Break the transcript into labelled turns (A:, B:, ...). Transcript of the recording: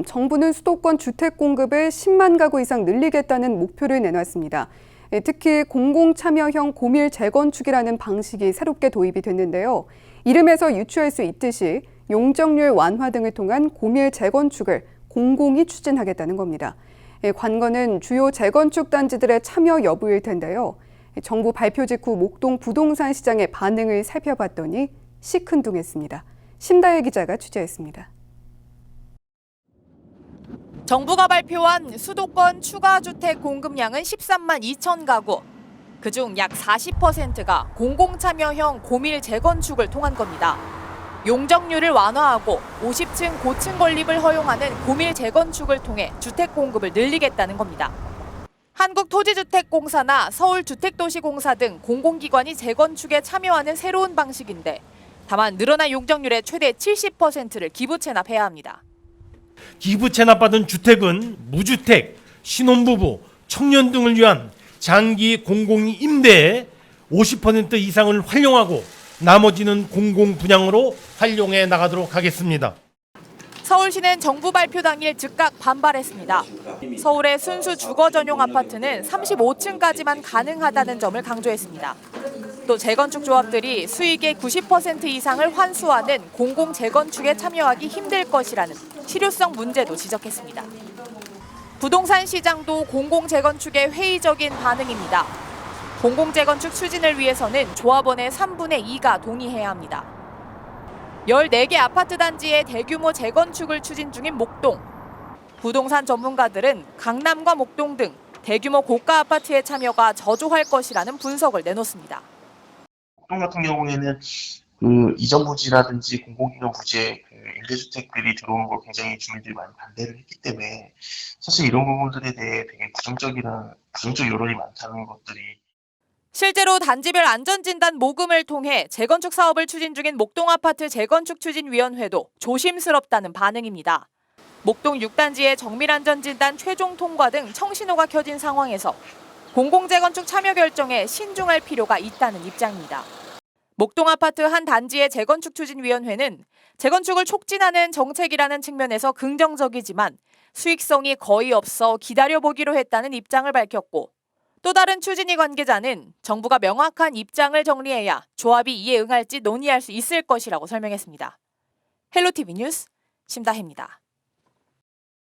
A: 정부는 수도권 주택 공급을 10만 가구 이상 늘리겠다는 목표를 내놨습니다. 특히 공공참여형 고밀 재건축이라는 방식이 새롭게 도입이 됐는데요. 이름에서 유추할 수 있듯이 용적률 완화 등을 통한 고밀 재건축을 공공이 추진하겠다는 겁니다. 관건은 주요 재건축 단지들의 참여 여부일 텐데요. 정부 발표 직후 목동 부동산 시장의 반응을 살펴봤더니 시큰둥했습니다. 심다혜 기자가 취재했습니다.
B: 정부가 발표한 수도권 추가 주택 공급량은 13만 2천 가구. 그중 약 40%가 공공참여형 고밀 재건축을 통한 겁니다. 용적률을 완화하고 50층 고층 건립을 허용하는 고밀 재건축을 통해 주택 공급을 늘리겠다는 겁니다. 한국토지주택공사나 서울주택도시공사 등 공공기관이 재건축에 참여하는 새로운 방식인데 다만 늘어난 용적률의 최대 70%를 기부 체납해야 합니다.
C: 기부 체납받은 주택은 무주택, 신혼부부, 청년 등을 위한 장기 공공 임대에 50% 이상을 활용하고 나머지는 공공 분양으로 활용해 나가도록 하겠습니다.
B: 서울시는 정부 발표 당일 즉각 반발했습니다. 서울의 순수 주거 전용 아파트는 35층까지만 가능하다는 점을 강조했습니다. 또 재건축 조합들이 수익의 90% 이상을 환수하는 공공 재건축에 참여하기 힘들 것이라는 실효성 문제도 지적했습니다. 부동산 시장도 공공 재건축에 회의적인 반응입니다. 공공 재건축 추진을 위해서는 조합원의 3분의 2가 동의해야 합니다. 14개 아파트 단지의 대규모 재건축을 추진 중인 목동. 부동산 전문가들은 강남과 목동 등 대규모 고가 아파트의 참여가 저조할 것이라는 분석을 내놓습니다.
D: 목동 같은 경우에는 이전 부지라든지 공공기관 부지에 임대주택들이 들어오는 걸 굉장히 주민들이 많이 반대를 했기 때문에 사실 이런 부분들에 대해 되게 부정적 여론이 많다는 것들이
B: 실제로 단지별 안전진단 모금을 통해 재건축 사업을 추진 중인 목동아파트 재건축추진위원회도 조심스럽다는 반응입니다. 목동 6단지의 정밀안전진단 최종 통과 등 청신호가 켜진 상황에서 공공재건축 참여 결정에 신중할 필요가 있다는 입장입니다. 목동아파트 한 단지의 재건축추진위원회는 재건축을 촉진하는 정책이라는 측면에서 긍정적이지만 수익성이 거의 없어 기다려보기로 했다는 입장을 밝혔고 또 다른 추진위 관계자는 정부가 명확한 입장을 정리해야 조합이 이에 응할지 논의할 수 있을 것이라고 설명했습니다. 헬로티비 뉴스 심다혜입니다.